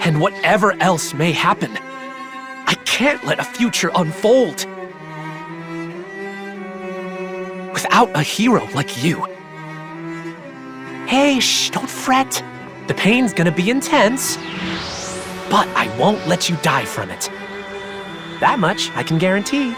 And whatever else may happen, I can't let a future unfold without a hero like you. Hey, shh, don't fret. The pain's gonna be intense, but I won't let you die from it. That much I can guarantee.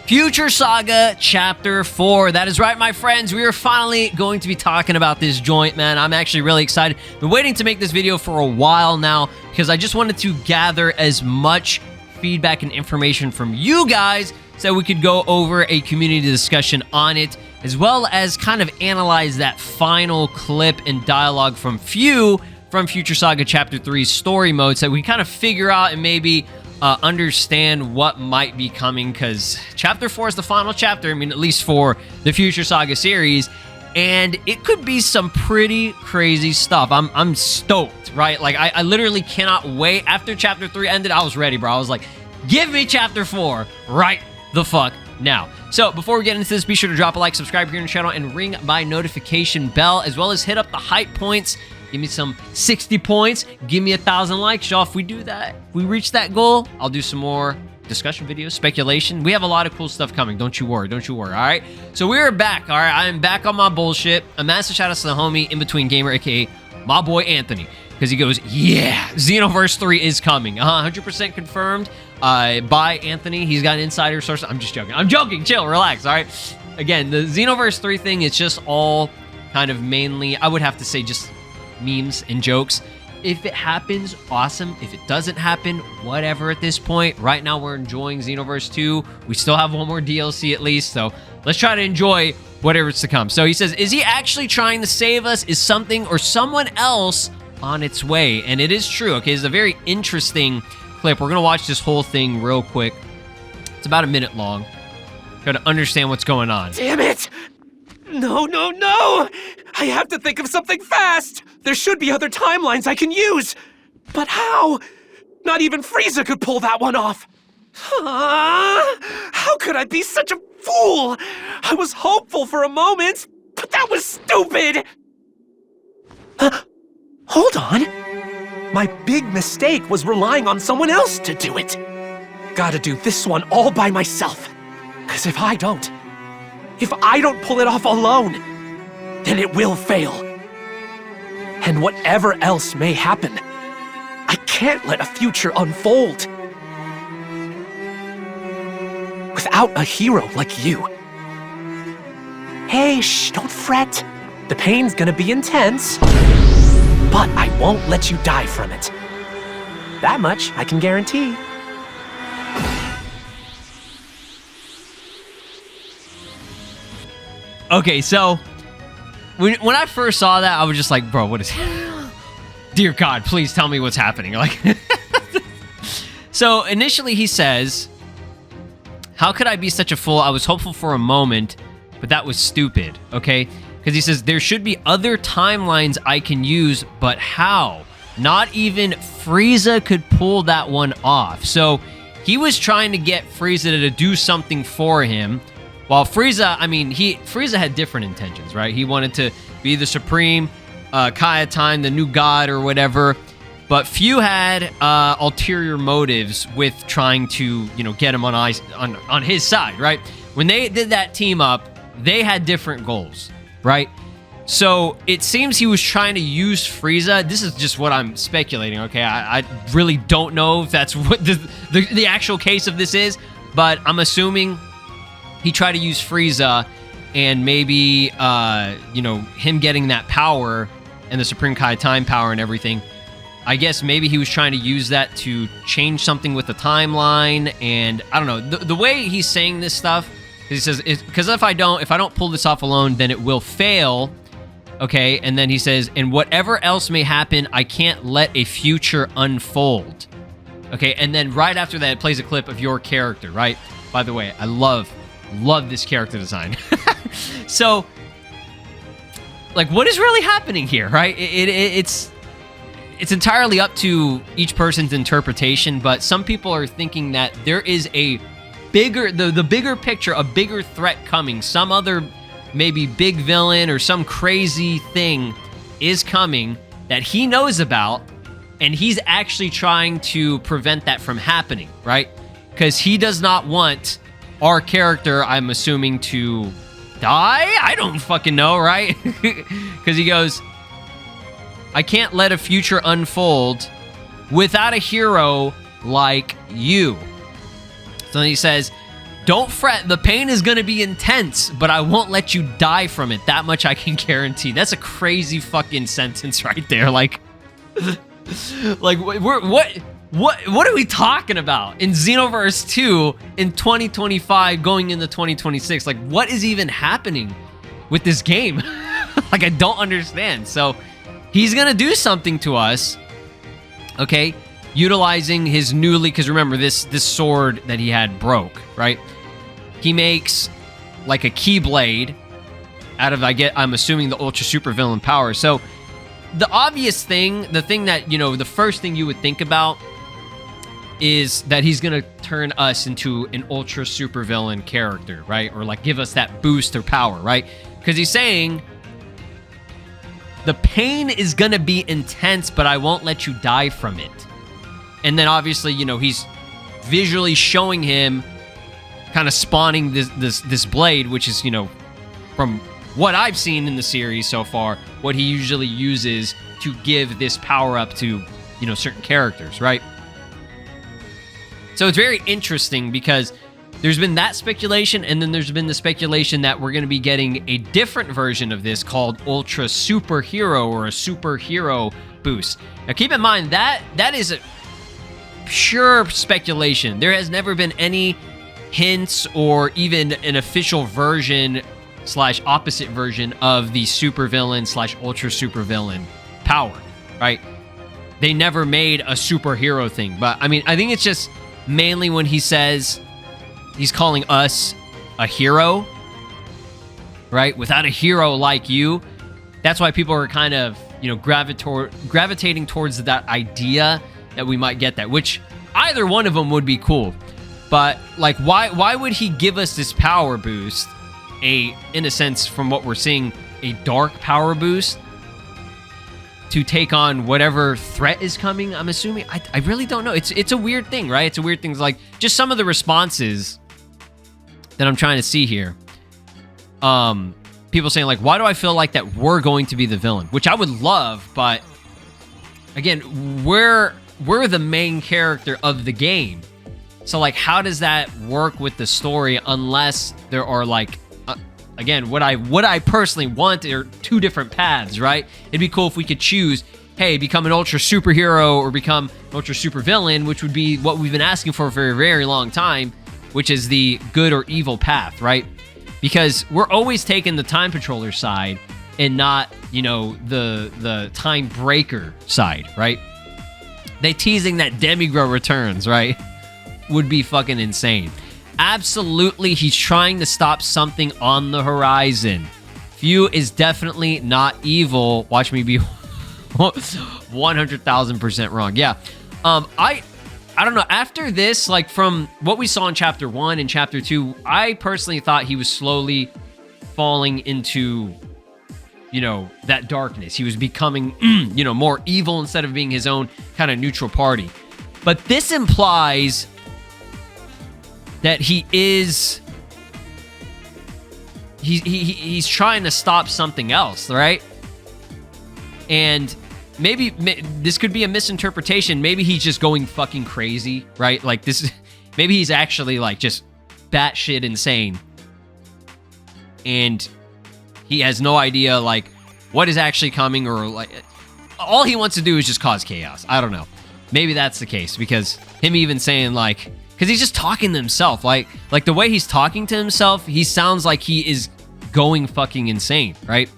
Future Saga Chapter 4. That is right, my friends. We are finally going to be talking about this joint, man. I'm actually really excited. Been waiting to make this video for a while now because I just wanted to gather as much feedback and information from you guys so we could go over a community discussion on it, as well as kind of analyze that final clip and dialogue from Future Saga Chapter 3's story mode so we kind of figure out and maybe understand what might be coming, because Chapter 4 is the final chapter, I mean, at least for the Future Saga series, and it could be some pretty crazy stuff. I'm stoked, right? Like, I literally cannot wait. After Chapter 3 ended, I was ready, bro. I was like, give me Chapter 4 right the fuck now. So, before we get into this, be sure to drop a like, subscribe here on the channel, and ring my notification bell, as well as hit up the hype points. Give me some 60 points. Give me 1,000 likes, y'all. If we do that, if we reach that goal, I'll do some more discussion videos, speculation. We have a lot of cool stuff coming. Don't you worry. Don't you worry, all right? So we're back, all right? I am back on my bullshit. A massive shout out to the homie In Between Gamer, a.k.a. my boy Anthony, because he goes, yeah, Xenoverse 3 is coming. 100% confirmed by Anthony. He's got an insider source. I'm just joking. I'm joking. Chill. Relax, all right? Again, the Xenoverse 3 thing, it's just all kind of mainly, I would have to say, just memes and jokes. If it happens, awesome. If it doesn't happen, whatever at this point. Right now, we're enjoying Xenoverse 2. We still have one more DLC at least, so let's try to enjoy whatever's to come. So he says, is he actually trying to save us? Is something or someone else on its way? And it is true, okay? It's a very interesting clip. We're going to watch this whole thing real quick. It's about a minute long. Try to understand what's going on. Damn it! No, no, no! I have to think of something fast! There should be other timelines I can use! But how? Not even Frieza could pull that one off! How could I be such a fool? I was hopeful for a moment, but that was stupid! Hold on. My big mistake was relying on someone else to do it. Gotta do this one all by myself. 'Cause if I don't pull it off alone, then it will fail. And whatever else may happen, I can't let a future unfold without a hero like you. Hey, shh, don't fret. The pain's gonna be intense, but I won't let you die from it. That much I can guarantee. Okay, so when I first saw that, I was just like, bro, what is... Dear God, please tell me what's happening. Like, so initially he says, how could I be such a fool? I was hopeful for a moment, but that was stupid, okay? Because he says, there should be other timelines I can use, but how? Not even Frieza could pull that one off. So he was trying to get Frieza to do something for him, while Frieza, I mean, Frieza had different intentions, right? He wanted to be the supreme Kaioten, the new god or whatever. But Fu had ulterior motives with trying to, you know, get him on his side, right? When they did that team up, they had different goals, right? So it seems he was trying to use Frieza. This is just what I'm speculating, okay? I really don't know if that's what the actual case of this is, but I'm assuming he tried to use Frieza, and maybe, you know, him getting that power and the Supreme Kaioten power and everything, I guess maybe he was trying to use that to change something with the timeline, and I don't know. The way he's saying this stuff, he says, because if I don't pull this off alone, then it will fail, okay? And then he says, and whatever else may happen, I can't let a future unfold, okay? And then right after that, it plays a clip of your character, right? By the way, I love this character design. So, like, what is really happening here, right? It's it's entirely up to each person's interpretation, but some people are thinking that there is a bigger, the bigger picture, a bigger threat coming. Some other maybe big villain or some crazy thing is coming that he knows about, and he's actually trying to prevent that from happening, right? Because he does not want our character, I'm assuming, to die? I don't fucking know, right? Because he goes, I can't let a future unfold without a hero like you. So then he says, don't fret, the pain is going to be intense, but I won't let you die from it. That much I can guarantee. That's a crazy fucking sentence right there. Like, like what are we talking about? In Xenoverse 2, in 2025, going into 2026, like, what is even happening with this game? Like, I don't understand. So he's going to do something to us, okay? Utilizing his newly, because remember, this sword that he had broke, right? He makes like a keyblade out of, I'm assuming, the ultra super villain power. So the obvious thing, the thing that, you know, the first thing you would think about is that he's gonna turn us into an ultra super villain character, right? Or like give us that boost or power, right? Because he's saying the pain is gonna be intense, but I won't let you die from it. And then obviously, you know, he's visually showing him kind of spawning this blade, which is, you know, from what I've seen in the series so far, what he usually uses to give this power up to, you know, certain characters, right? So it's very interesting because there's been that speculation, and then there's been the speculation that we're going to be getting a different version of this called Ultra Superhero, or a superhero boost. Now keep in mind that is a pure speculation. There has never been any hints or even an official version / opposite version of the supervillain / ultra supervillain power, right? They never made a superhero thing. But I mean, I think it's just mainly when he says he's calling us a hero, right? Without a hero like you. That's why people are kind of, you know, gravitating towards that idea that we might get that, which either one of them would be cool. But like, why would he give us this power boost? In a sense, from what we're seeing, a dark power boost to take on whatever threat is coming, I'm assuming. I really don't know. It's a weird thing, right? It's a weird thing. Like, just some of the responses that I'm trying to see here. People saying, like, why do I feel like that we're going to be the villain? Which I would love, but again, we're the main character of the game. So, like, how does that work with the story unless there are, like, again, what I personally want are two different paths, right? It'd be cool if we could choose, hey, become an ultra superhero or become an ultra super villain, which would be what we've been asking for a very, very long time, which is the good or evil path, right? Because we're always taking the time patroller side and not, you know, the time breaker side, right? They teasing that Demigro returns, right? Would be fucking insane. Absolutely, he's trying to stop something on the horizon. Few is definitely not evil. Watch me be 100,000% wrong. Yeah. I don't know. After this, like, from what we saw in Chapter 1 and Chapter 2, I personally thought he was slowly falling into, you know, that darkness. He was becoming, you know, more evil instead of being his own kind of neutral party. But this implies that he's trying to stop something else, right? And maybe this could be a misinterpretation. Maybe he's just going fucking crazy, right? Like, maybe he's actually, like, just batshit insane. And he has no idea, like, what is actually coming, or, like, all he wants to do is just cause chaos. I don't know. Maybe that's the case, because him even saying, like, because he's just talking to himself. Like the way he's talking to himself, he sounds like he is going fucking insane, right?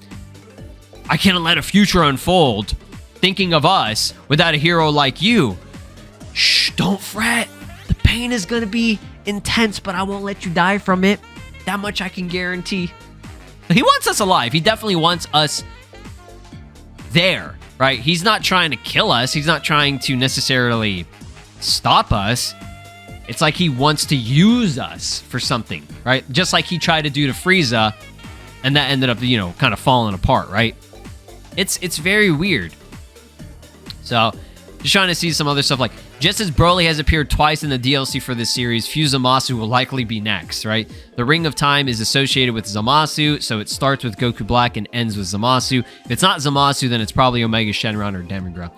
I can't let a future unfold thinking of us without a hero like you. Shh, don't fret. The pain is going to be intense, but I won't let you die from it. That much I can guarantee. He wants us alive. He definitely wants us there. right? He's not trying to kill us. He's not trying to necessarily stop us. It's like he wants to use us for something, right? Just like he tried to do to Frieza, and that ended up, you know, kind of falling apart, right? It's very weird. So, just trying to see some other stuff. Like, just as Broly has appeared twice in the DLC for this series, Fuse Zamasu will likely be next, right? The Ring of Time is associated with Zamasu, so it starts with Goku Black and ends with Zamasu. If it's not Zamasu, then it's probably Omega Shenron or Demigra.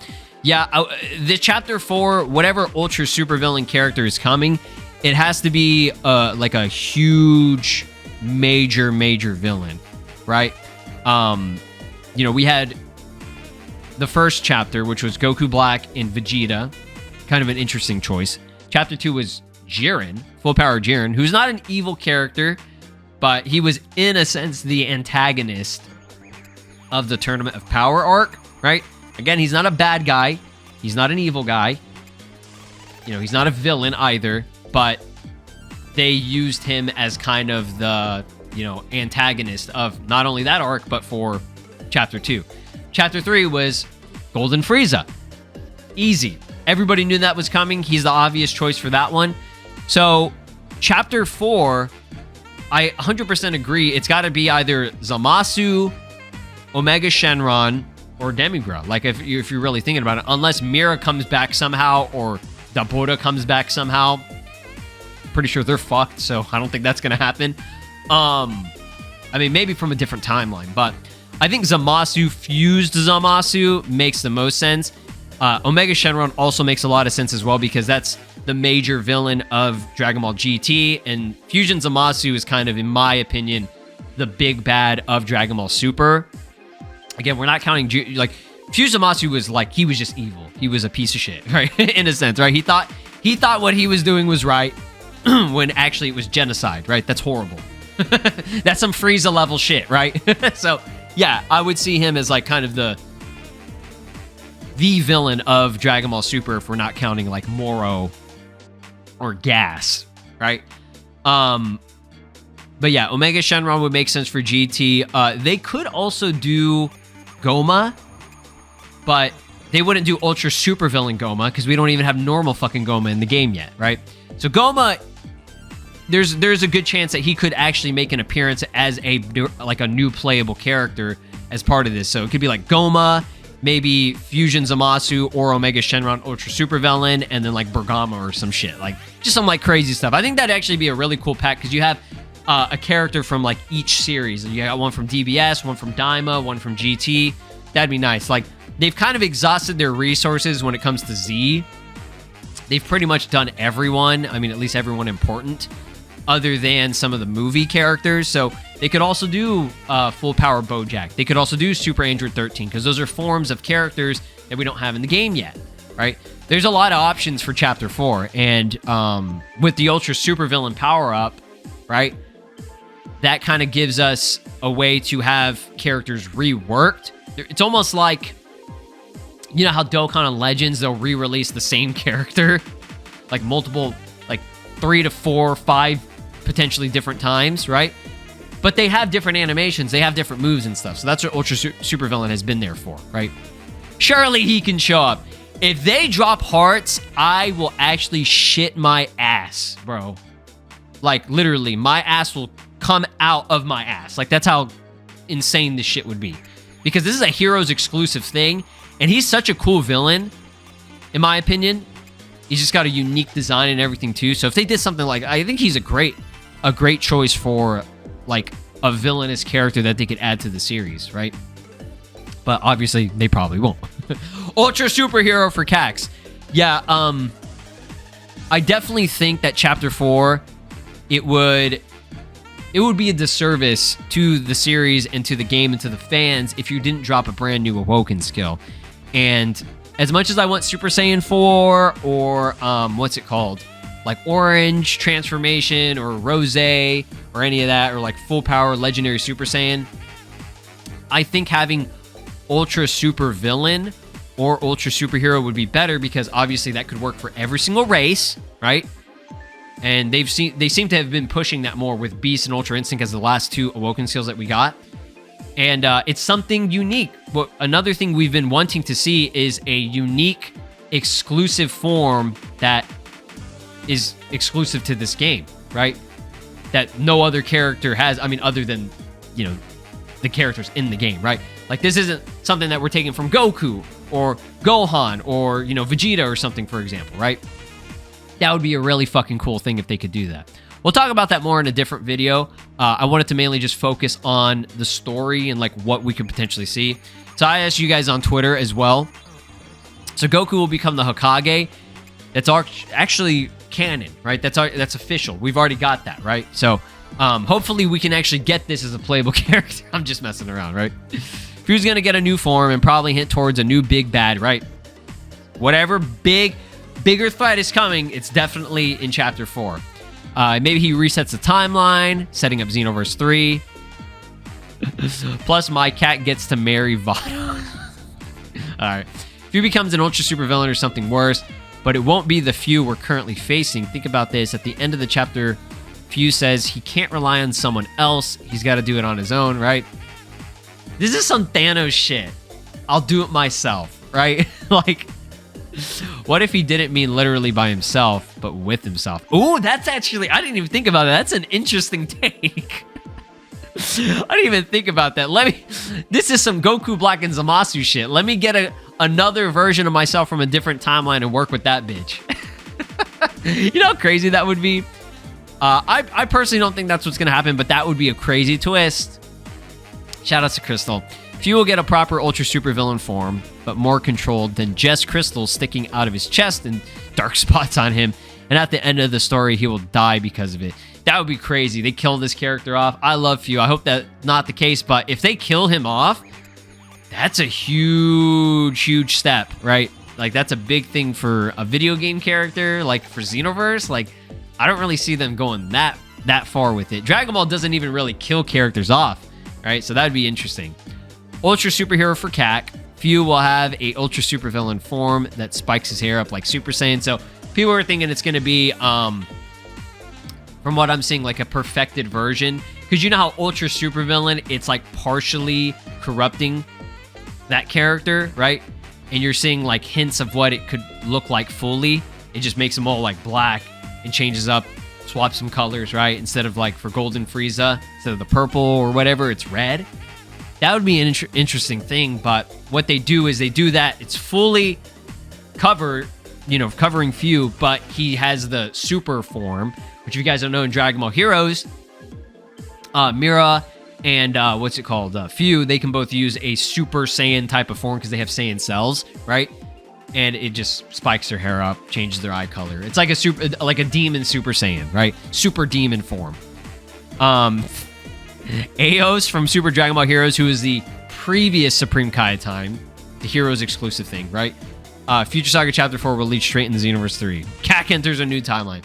Yeah, the Chapter 4, whatever Ultra Super Villain character is coming, it has to be like a huge, major villain, right? You know, we had the first chapter, which was Goku Black and Vegeta. Kind of an interesting choice. Chapter 2 was Jiren, Full Power Jiren, who's not an evil character, but he was, in a sense, the antagonist of the Tournament of Power arc, right? Again, he's not a bad guy. He's not an evil guy. You know, he's not a villain either, but they used him as kind of the, you know, antagonist of not only that arc, but for Chapter 2. Chapter 3 was Golden Frieza. Easy. Everybody knew that was coming. He's the obvious choice for that one. So, Chapter 4, I 100% agree. It's got to be either Zamasu, Omega Shenron, or Demigra. Like, if you're really thinking about it. Unless Mira comes back somehow, or Dabura comes back somehow. Pretty sure they're fucked, so I don't think that's going to happen. I mean, maybe from a different timeline, but I think Zamasu fused Zamasu makes the most sense. Omega Shenron also makes a lot of sense as well, because that's the major villain of Dragon Ball GT, and Fusion Zamasu is kind of, in my opinion, the big bad of Dragon Ball Super. Again, we're not counting, like, Fusion Zamasu was like, he was just evil. He was a piece of shit, right? In a sense, right? He thought what he was doing was right, when actually it was genocide, right? That's horrible. That's some Frieza level shit, right? So, yeah, I would see him as like kind of the villain of Dragon Ball Super, if we're not counting like Moro or Gas, right? But yeah, Omega Shenron would make sense for GT. They could also do Goma, but they wouldn't do Ultra Super Villain Goma, because we don't even have normal fucking Goma in the game yet, right? So Goma, there's a good chance that he could actually make an appearance as a new playable character as part of this. So it could be like Goma, maybe Fusion Zamasu, or Omega Shenron Ultra Super Villain, and then like Bergama or some shit. Like, just some like crazy stuff. I think that'd actually be a really cool pack, because you have a character from like each series. And you got one from DBS, one from Daima, one from GT. That'd be nice. Like, they've kind of exhausted their resources when it comes to Z. They've pretty much done everyone. I mean, at least everyone important, other than some of the movie characters. So they could also do Full Power Bojack. They could also do Super Android 13, because those are forms of characters that we don't have in the game yet, right? There's a lot of options for Chapter 4, and with the Ultra Super Villain power-up, right, that kind of gives us a way to have characters reworked. It's almost like, you know how Dokkan and Legends, they'll re-release the same character, like multiple, like 3 to 4, 5 potentially different times, right? But they have different animations, they have different moves and stuff. So that's what Ultra Super Villain has been there for, right? Surely he can show up. If they drop hearts, I will actually shit my ass, bro. Like, literally, my ass will come out of my ass. Like, that's how insane this shit would be. Because this is a Heroes exclusive thing, and he's such a cool villain, in my opinion. He's just got a unique design and everything too. So if they did something like, I think he's a great choice for like a villainous character that they could add to the series, right? But obviously they probably won't. Ultra Superhero for Cax. Yeah, I definitely think that Chapter 4, it would be a disservice to the series and to the game and to the fans if you didn't drop a brand new Awoken skill. And as much as I want Super Saiyan 4 or what's it called? Like Orange Transformation or Rose or any of that, or like Full Power Legendary Super Saiyan, I think having Ultra Super Villain or Ultra Superhero would be better, because obviously that could work for every single race, right? And they seem to have been pushing that more with Beast and Ultra Instinct as the last two Awoken skills that we got. And it's something unique. Another thing we've been wanting to see is a unique, exclusive form that is exclusive to this game, right? That no other character has. I mean, other than, you know, the characters in the game, right? Like, this isn't something that we're taking from Goku or Gohan or, you know, Vegeta or something, for example, right? That would be a really fucking cool thing if they could do that. We'll talk about that more in a different video. I wanted to mainly just focus on the story and, like, what we could potentially see. So I asked you guys on Twitter as well. So Goku will become the Hokage. That's actually canon, right? That's official. We've already got that, right? So hopefully we can actually get this as a playable character. I'm just messing around, right? Fu's gonna get a new form and probably hint towards a new big bad, right? Whatever bigger threat is coming, it's definitely in Chapter 4. Maybe he resets the timeline, setting up Xenoverse 3. Plus, my cat gets to marry Vado. Alright. Fu becomes an ultra super villain or something worse, but it won't be the Fu we're currently facing. Think about this. At the end of the chapter, Fu says he can't rely on someone else. He's got to do it on his own, right? This is some Thanos shit. I'll do it myself, right? Like, what if he didn't mean literally by himself, but with himself? Ooh, that's actually, I didn't even think about that. That's an interesting take. I didn't even think about that. This is some Goku Black and Zamasu shit. Let me get another version of myself from a different timeline and work with that bitch. You know how crazy that would be? I personally don't think that's what's going to happen, but that would be a crazy twist. Shout out to Crystal. Fu will get a proper ultra super villain form, but more controlled than just crystals sticking out of his chest and dark spots on him. And at the end of the story, he will die because of it. That would be crazy. They kill this character off. I love Fu. I hope that's not the case, but if they kill him off, that's a huge step, right? Like, that's a big thing for a video game character, like for Xenoverse. Like, I don't really see them going that far with it. Dragon Ball doesn't even really kill characters off, right? So that'd be interesting. Ultra superhero for Kak. Fu will have a ultra super villain form that spikes his hair up like Super Saiyan. So people are thinking it's going to be, from what I'm seeing, like a perfected version. Because you know how ultra super villain, it's like partially corrupting that character, right? And you're seeing like hints of what it could look like fully. It just makes them all like black and changes up, swaps some colors, right? Instead of like for Golden Frieza, instead of the purple or whatever, it's red. That would be an interesting thing, but what they do is they do that. It's fully covered, you know, covering Fu, but he has the super form, which if you guys don't know in Dragon Ball Heroes, Mira and Fu, they can both use a Super Saiyan type of form because they have Saiyan cells, right? And it just spikes their hair up, changes their eye color. It's like a demon Super Saiyan, right? Super demon form. Aos from Super Dragon Ball Heroes, who is the previous Supreme Kai time, the Heroes exclusive thing, right? Future Saga Chapter 4 will lead straight into Xenoverse 3. Kak enters a new timeline.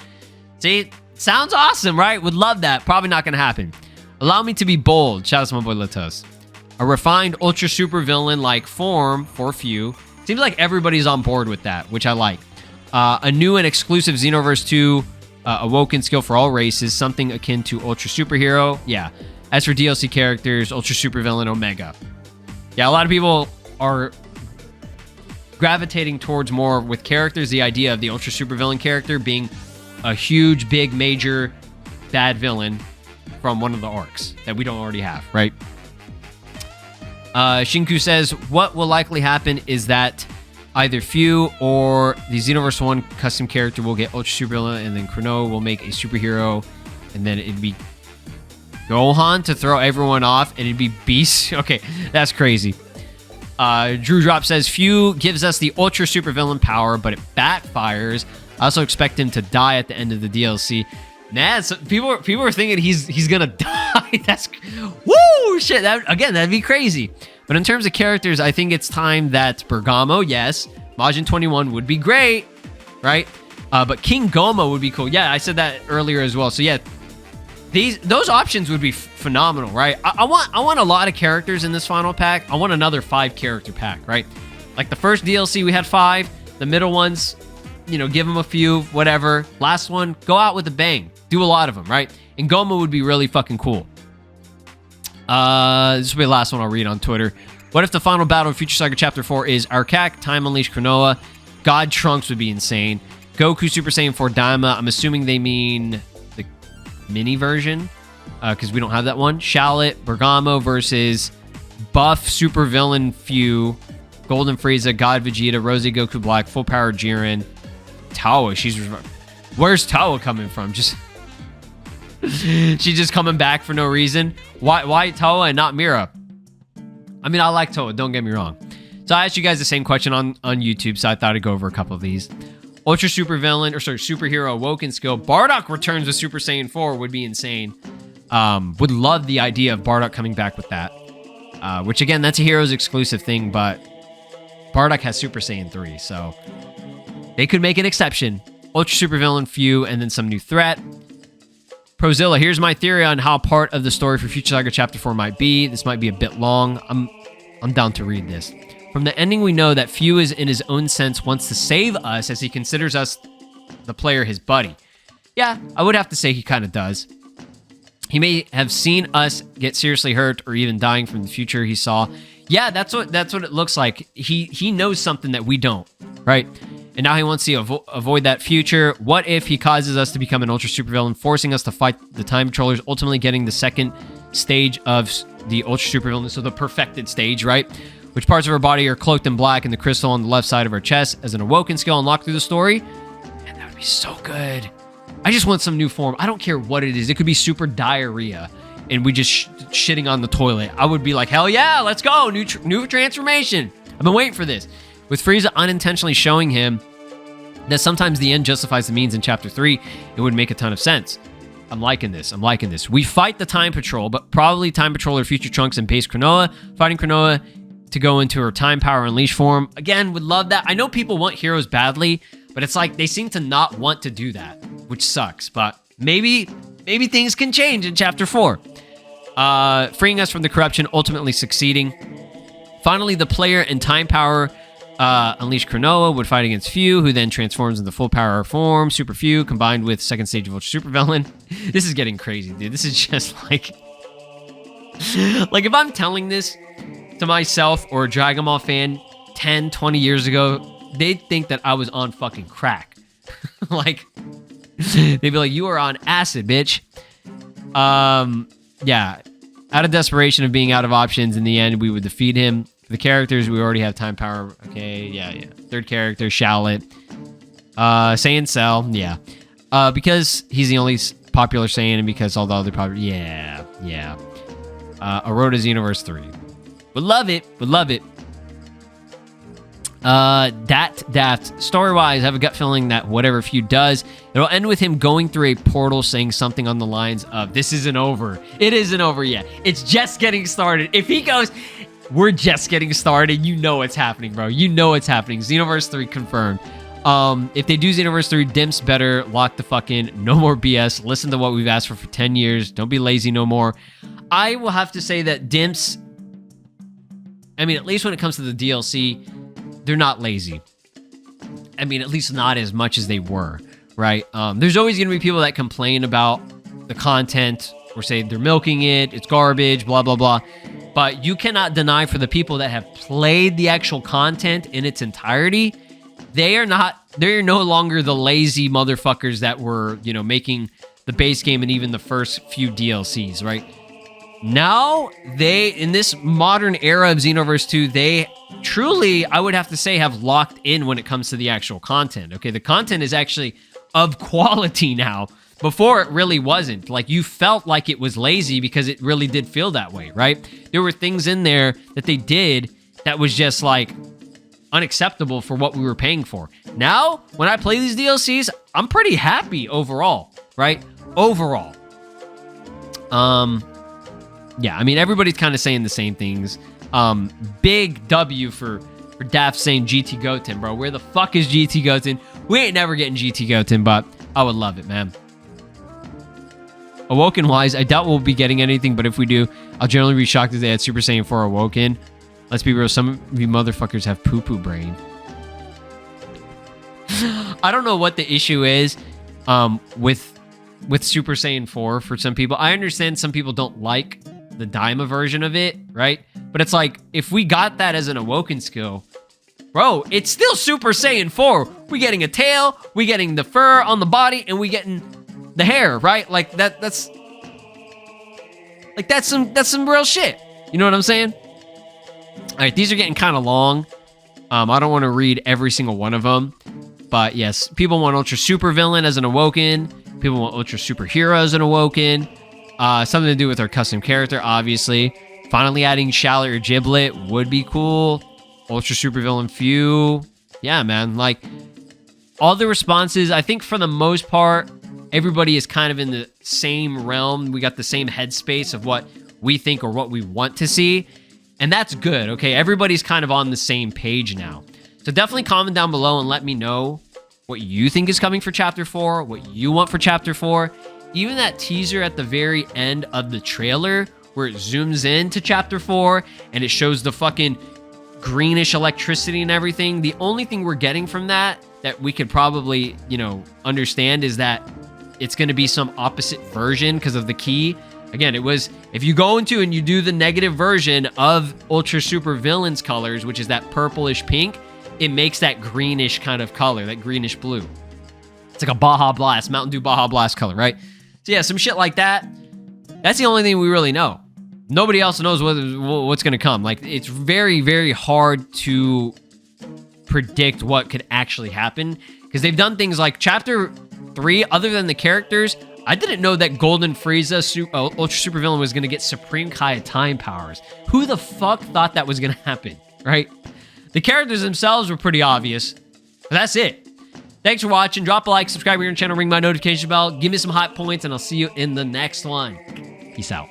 See, sounds awesome, right? Would love that. Probably not going to happen. Allow me to be bold. Shout out to my boy Latos. A refined ultra super villain-like form for Fu. Seems like everybody's on board with that, which I like. A new and exclusive Xenoverse 2 awoken skill for all races, something akin to Ultra Superhero. Yeah. As for DLC characters, Ultra Super Villain Omega. Yeah, a lot of people are gravitating towards more with characters, the idea of the Ultra Super Villain character being a huge, big, major, bad villain from one of the arcs that we don't already have, right? Shinku says, what will likely happen is that either Fu or the Xenoverse 1 custom character will get Ultra Super Villain, and then Chrono will make a superhero, and then it'd be Gohan to throw everyone off, and it'd be Beast. Okay, that's crazy. Drew Drop says, Fu gives us the Ultra Super Villain power, but it backfires. I also expect him to die at the end of the DLC. Man, so people are thinking he's gonna die. That's woo shit. That'd be crazy. But in terms of characters, I think it's time that Bergamo, yes, Majin 21 would be great, right? But King Goma would be cool. Yeah, I said that earlier as well. So yeah, those options would be phenomenal, right? I want a lot of characters in this final pack. I want another 5 character pack, right? Like the first DLC, we had 5. The middle ones, you know, give them a few, whatever. Last one, go out with a bang. Do a lot of them, right? And Goma would be really fucking cool. This will be the last one I'll read on Twitter. What if the final battle of Future Saga Chapter 4 is Arcak, Time Unleashed Cronoa? God Trunks would be insane. Goku Super Saiyan 4 Daima. I'm assuming they mean the mini version, because we don't have that one. Shallot, Bergamo versus Buff Supervillain Few, Golden Frieza, God Vegeta, Rosy Goku Black, Full Power Jiren, Tawa. Where's Tawa coming from? She's just coming back for no reason. Why Tawa and not Mira? I mean, I like Tawa, don't get me wrong. So I asked you guys the same question on YouTube, so I thought I'd go over a couple of these. Superhero Awoken skill. Bardock returns with Super Saiyan 4 would be insane. Would love the idea of Bardock coming back with that. Which again, that's a Heroes exclusive thing, but Bardock has Super Saiyan 3, so they could make an exception. Ultra Supervillain Few, and then some new threat. Prozilla, here's my theory on how part of the story for Future Saga Chapter 4 might be. This might be a bit long. I'm down to read this. From the ending, we know that Few is, in his own sense, wants to save us as he considers us, the player, his buddy. Yeah, I would have to say he kind of does. He may have seen us get seriously hurt or even dying from the future he saw. Yeah, that's what it looks like. He knows something that we don't, right? And now he wants to avoid that future. What if he causes us to become an ultra supervillain, forcing us to fight the time controllers, ultimately getting the second stage of the ultra supervillain, so the perfected stage, right? Which parts of our body are cloaked in black and the crystal on the left side of our chest as an awoken skill unlocked through the story? Man, that would be so good. I just want some new form. I don't care what it is. It could be super diarrhea and we just shitting on the toilet. I would be like, hell yeah, let's go. New transformation. I've been waiting for this. With Frieza unintentionally showing him that sometimes the end justifies the means in Chapter 3, it would make a ton of sense. I'm liking this. We fight the Time Patrol, but probably Time Patroller Future Trunks and Base Cronoa. Fighting Cronoa to go into her Time Power Unleashed form. Again, would love that. I know people want Heroes badly, but it's like they seem to not want to do that, which sucks. But maybe things can change in Chapter 4. Freeing us from the corruption, ultimately succeeding. Finally, the player in Time Power Unleashed Cronoa would fight against Few, who then transforms into full power form, Super Few, combined with second stage of Ultra Supervillain. This is getting crazy, dude. This is just like... like, if I'm telling this to myself or a Dragon Ball fan 10, 20 years ago, they'd think that I was on fucking crack. Like, they'd be like, you are on acid, bitch. Yeah. Out of desperation of being out of options, in the end, we would defeat him. For the characters, we already have Time Power. Okay, yeah. Third character, Shallot. Saiyan Cell, yeah. Because he's the only popular Saiyan, and because all the other popular... Yeah. Aroda Xenoverse 3. Would love it. Daft. Story-wise, I have a gut feeling that whatever Feud does, it'll end with him going through a portal saying something on the lines of, this isn't over. It isn't over yet. It's just getting started. If he goes, we're just getting started, you know it's happening, bro. You know it's happening. Xenoverse 3 confirmed. If they do Xenoverse 3, Dimps better lock the fuck in. No more BS. Listen to what we've asked for 10 years. Don't be lazy no more. I will have to say that Dimps, I mean, at least when it comes to the DLC, they're not lazy. I mean, at least not as much as they were, right? There's always going to be people that complain about the content or say they're milking it, it's garbage, blah, blah, blah. But you cannot deny for the people that have played the actual content in its entirety, they're no longer the lazy motherfuckers that were, making the base game and even the first few DLCs, right? Now, in this modern era of Xenoverse 2, they truly, I would have to say, have locked in when it comes to the actual content. Okay, the content is actually of quality now. Before, it really wasn't. Like, you felt like it was lazy because it really did feel that way, right? There were things in there that they did that was just, like, unacceptable for what we were paying for. Now, when I play these DLCs, I'm pretty happy overall, right? Overall. Yeah, I mean, everybody's kind of saying the same things. Big W for Daft saying GT Goten, bro. Where the fuck is GT Goten? We ain't never getting GT Goten, but I would love it, man. Awoken-wise, I doubt we'll be getting anything, but if we do, I'll generally be shocked if they had Super Saiyan 4 Awoken. Let's be real, some of you motherfuckers have poo-poo brain. I don't know what the issue is with Super Saiyan 4 for some people. I understand some people don't like the Daima version of it, right? But it's like, if we got that as an awoken skill, bro, it's still Super Saiyan 4. We getting a tail, we getting the fur on the body, and we getting the hair, right? Like that's some real shit. You know what I'm saying? All right, these are getting kind of long. I don't want to read every single one of them, but yes, people want Ultra Super Villain as an awoken. People want Ultra Superhero as an awoken. Something to do with our custom character, obviously. Finally adding Shallot or Giblet would be cool. Ultra Supervillain Few. Yeah, man. Like, all the responses, I think for the most part, everybody is kind of in the same realm. We got the same headspace of what we think or what we want to see. And that's good, okay? Everybody's kind of on the same page now. So definitely comment down below and let me know what you think is coming for Chapter 4, what you want for Chapter 4. Even that teaser at the very end of the trailer where it zooms in to Chapter 4 and it shows the fucking greenish electricity and everything. The only thing we're getting from that we could probably, you know, understand is that it's going to be some opposite version because of the key. Again, it was, if you go into and you do the negative version of Ultra Super Villain's colors, which is that purplish pink, it makes that greenish kind of color, that greenish blue. It's like a Baja Blast, Mountain Dew Baja Blast color, right? So yeah, some shit like that. That's the only thing we really know. Nobody else knows what's going to come. Like, it's very, very hard to predict what could actually happen because they've done things like Chapter 3, other than the characters, I didn't know that Golden Frieza Ultra Super Villain was going to get Supreme Kai time powers. Who the fuck thought that was going to happen, right? The characters themselves were pretty obvious, but that's it. Thanks for watching. Drop a like, subscribe to your channel, ring my notification bell, give me some hot points, and I'll see you in the next one. Peace out.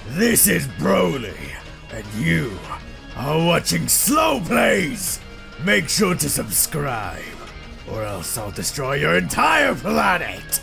This is Broly, and you are watching SLOplays. Make sure to subscribe, or else I'll destroy your entire planet.